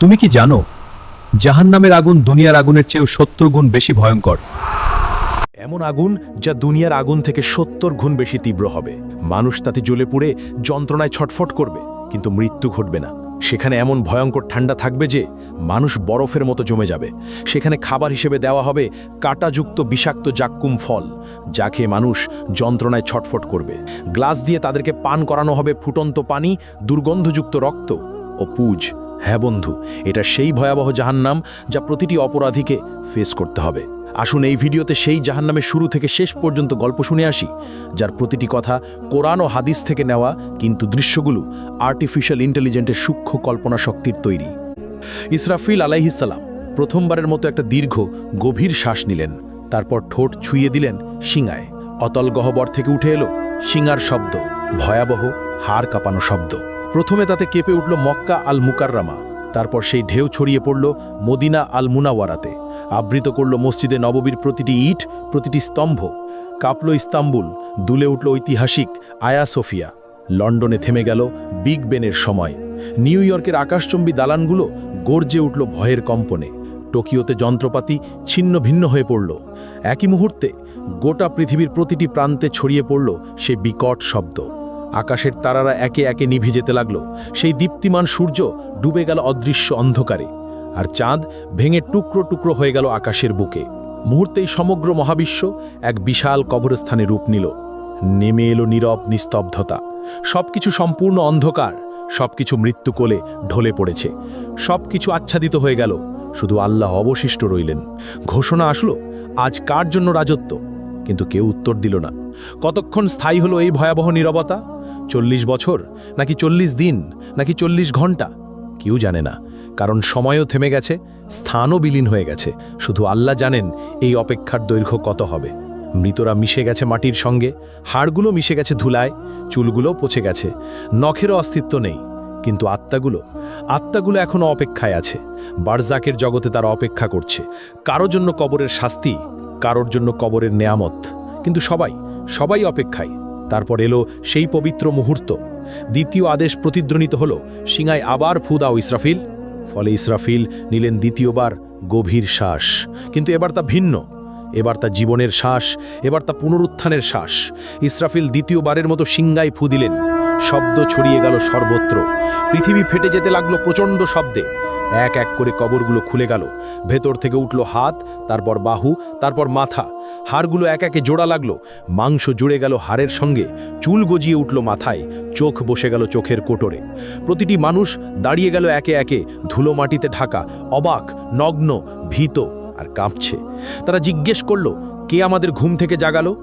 তুমি কি জানো জাহান্নামের আগুন দুনিয়ার আগুনের চেয়েও ৭০ গুণ বেশি ভয়ঙ্কর? এমন আগুন যা দুনিয়ার আগুন থেকে ৭০ গুণ বেশি তীব্র হবে। মানুষ তাতে জ্বলে পুড়ে যন্ত্রণায় ছটফট করবে, কিন্তু মৃত্যু ঘটবে না। সেখানে এমন ভয়ঙ্কর ঠান্ডা থাকবে যে মানুষ বরফের মতো জমে যাবে। সেখানে খাবার হিসেবে দেওয়া হবে কাঁটাযুক্ত বিষাক্ত জাক্কুম ফল, যা খেয়ে মানুষ যন্ত্রণায় ছটফট করবে। গ্লাস দিয়ে তাদেরকে পান করানো হবে ফুটন্ত পানি, দুর্গন্ধযুক্ত রক্ত ও পুজ। হ্যাঁ বন্ধু, এটা সেই ভয়াবহ জাহান্নাম যা প্রতিটি অপরাধীকে ফেস করতে হবে। আসুন এই ভিডিওতে সেই জাহান্নামের শুরু থেকে শেষ পর্যন্ত গল্প শুনে আসি, যার প্রতিটি কথা কোরআন ও হাদিস থেকে নেওয়া, কিন্তু দৃশ্যগুলো আর্টিফিশিয়াল ইন্টেলিজেন্টের সূক্ষ্ম কল্পনা শক্তির তৈরি। ইসরাফিল আলাইহিসসালাম প্রথমবারের মতো একটা দীর্ঘ গভীর শ্বাস নিলেন, তারপর ঠোঁট ছুঁয়ে দিলেন শিঙায়। অতল গহ্বর থেকে উঠে এলো শিঙার শব্দ, ভয়াবহ হাড় কাঁপানো শব্দ। প্রথমে তাতে কেঁপে উঠল মক্কা আল মুকাররামা, তারপর সেই ঢেউ ছড়িয়ে পড়ল মদিনা আল মুনাওয়ারাতে, আবৃত করল মসজিদে নববীর প্রতিটি ইট, প্রতিটি স্তম্ভ। কাঁপল ইস্তাম্বুল, দুলে উঠল ঐতিহাসিক আয়া সোফিয়া। লন্ডনে থেমে গেল বিগ বেনের সময়। নিউ ইয়র্কের আকাশচম্বী দালানগুলো গর্জে উঠল ভয়ের কম্পনে। টোকিওতে যন্ত্রপাতি ছিন্ন ভিন্ন হয়ে পড়ল। একই মুহূর্তে গোটা পৃথিবীর প্রতিটি প্রান্তে ছড়িয়ে পড়ল সেই বিকট শব্দ। আকাশের তারারা একে একে নিভে যেতে লাগল। সেই দীপ্তিমান সূর্য ডুবে গেল অদৃশ্য অন্ধকারে, আর চাঁদ ভেঙে টুকরো টুকরো হয়ে গেল আকাশের বুকে। মুহূর্তেই সমগ্র মহাবিশ্ব এক বিশাল কবরস্থানে রূপ নিল। নেমে এলো নীরব নিস্তব্ধতা। সবকিছু সম্পূর্ণ অন্ধকার, সবকিছু মৃত্যু কোলে ঢলে পড়েছে। সবকিছু আচ্ছাদিত হয়ে গেল, শুধু আল্লাহ অবশিষ্ট রইলেন। ঘোষণা আসলো, আজ কার জন্য রাজত্ব? কিন্তু কেউ উত্তর দিল না। কতক্ষণ স্থায়ী হলো এই ভয়াবহ নীরবতা? ৪০ বছর, নাকি ৪০ দিন, নাকি ৪০ ঘন্টা? কেউ জানে না, কারণ সময়ও থেমে গেছে, স্থানও বিলীন হয়ে গেছে। শুধু আল্লাহ জানেন এই অপেক্ষার দৈর্ঘ্য কত হবে। মৃতরা মিশে গেছে মাটির সঙ্গে, হাড়গুলো মিশে গেছে ধুলায়, চুলগুলো পচে গেছে, নখেরও অস্তিত্ব নেই। কিন্তু আত্মাগুলো এখনও অপেক্ষায় আছে। বারজাকের জগতে তারা অপেক্ষা করছে, কারোর জন্য কবরের শাস্তি, কারোর জন্য কবরের নেয়ামত। কিন্তু সবাই অপেক্ষায়। তারপর এলো সেই পবিত্র মুহূর্ত। দ্বিতীয় আদেশ প্রতিধ্বনিত হলো, শিঙায় আবার ফু দাও ইসরাফিল। ফলে ইসরাফিল নিলেন দ্বিতীয়বার গভীর শ্বাস। কিন্তু এবার তা ভিন্ন, এবার তা জীবনের শ্বাস, এবার তা পুনরুত্থানের শ্বাস। ইসরাফিল দ্বিতীয়বারের মতো শিঙায় ফু দিলেন। শব্দ ছড়িয়ে গেল সর্বত্র। পৃথিবী ফেটে যেতে লাগলো প্রচণ্ড শব্দে। এক এক করে কবরগুলো খুলে গেল। ভেতর থেকে উঠল হাত, তারপর বাহু, তারপর মাথা। হাড়গুলো এক একে জোড়া লাগলো, মাংস জুড়ে গেল হাড়ের সঙ্গে, চুল গজিয়ে উঠল মাথায়, চোখ বসে গেল চোখের কোটরে। প্রতিটি মানুষ দাঁড়িয়ে গেল একে একে, ধুলো মাটিতে ঢাকা, অবাক, নগ্ন, ভীত আর কাঁপছে। তারা জিজ্ঞেস করল, কে আমাদের ঘুম থেকে জাগালো?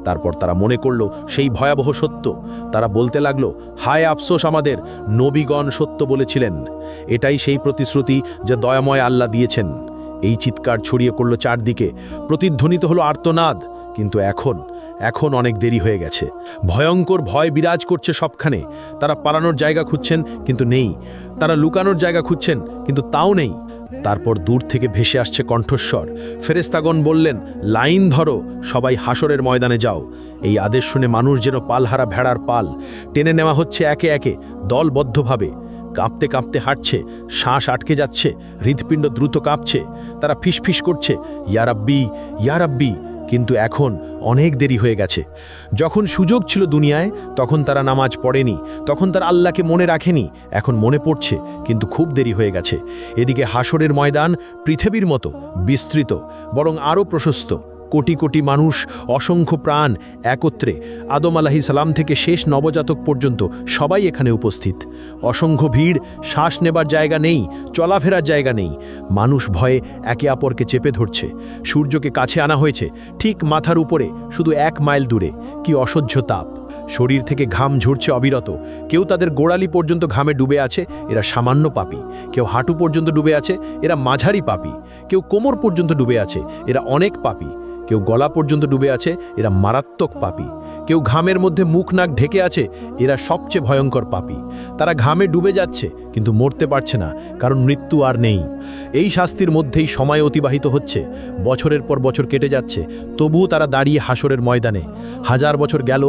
তারপর তারা মনে করল সেই ভয়াবহ সত্য। তারা বলতে লাগলো, হায় আফসোস আমাদের, নবীগণ সত্য বলেছিলেন। এটাই সেই প্রতিশ্রুতি যা দয়াময় আল্লাহ দিয়েছেন। এই চিৎকার ছড়িয়ে পড়ল চারদিকে, প্রতিধ্বনিত হলো আর্তনাদ। কিন্তু এখন অনেক দেরি হয়ে গেছে। ভয়ঙ্কর ভয় বিরাজ করছে সবখানে। তারা পালানোর জায়গা খুঁজছেন, কিন্তু নেই। তারা লুকানোর জায়গা খুঁজছেন, কিন্তু তাও নেই। তারপর দূর থেকে ভেসে আসছে কণ্ঠস্বর। ফেরেশতাগণ বললেন, লাইন ধরো, সবাই হাসরের ময়দানে যাও। এই আদেশ শুনে মানুষ যেন পালহারা ভেড়ার পাল টেনে নেওয়া হচ্ছে একে একে, দলবদ্ধভাবে। কাঁপতে কাঁপতে হাঁটছে, শ্বাস আটকে যাচ্ছে, হৃৎপিণ্ড দ্রুত কাঁপছে। তারা ফিসফিস করছে, ইয়া রাব্বি, ইয়া রাব্বি। কিন্তু এখন অনেক দেরি হয়ে গেছে। যখন সুযোগ ছিল দুনিয়ায়, তখন তারা নামাজ পড়েনি, তখন তারা আল্লাহকে মনে রাখেনি। এখন মনে পড়ছে, কিন্তু খুব দেরি হয়ে গেছে। এদিকে হাসরের ময়দান পৃথিবীর মতো বিস্তৃত, বরং আরও প্রশস্ত। কোটি কোটি মানুষ, অসংখ্য প্রাণ একত্রে। আদম আলাইহিস সালাম থেকে শেষ নবজাতক পর্যন্ত সবাই এখানে উপস্থিত। অসংখ্য ভিড়, শ্বাস নেবার জায়গা নেই, চলাফেরার জায়গা নেই। মানুষ ভয়ে একে অপরকে চেপে ধরছে। সূর্যকে কাছে আনা হয়েছে, ঠিক মাথার উপরে, শুধু 1 মাইল দূরে। কি অসহ্য তাপ! শরীর থেকে ঘাম ঝরছে অবিরত। কেউ তাদের গোড়ালি পর্যন্ত ঘামে ডুবে আছে, এরা সামান্য পাপী। কেউ হাঁটু পর্যন্ত ডুবে আছে, এরা মাঝারি পাপী। কেউ কোমর পর্যন্ত ডুবে আছে, এরা অনেক পাপী। কেউ গলা পর্যন্ত ডুবে আছে, এরা মারাত্মক পাপী। কেউ ঘামের মধ্যে মুখ নাক ঢেকে আছে, এরা সবচেয়ে ভয়ঙ্কর পাপী। তারা ঘামে ডুবে যাচ্ছে, কিন্তু মরতে পারছে না, কারণ মৃত্যু আর নেই। এই শাস্তির মধ্যেই সময় অতিবাহিত হচ্ছে। বছরের পর বছর কেটে যাচ্ছে, তবুও তারা দাঁড়িয়ে হাসরের ময়দানে। 1000 বছর গেল,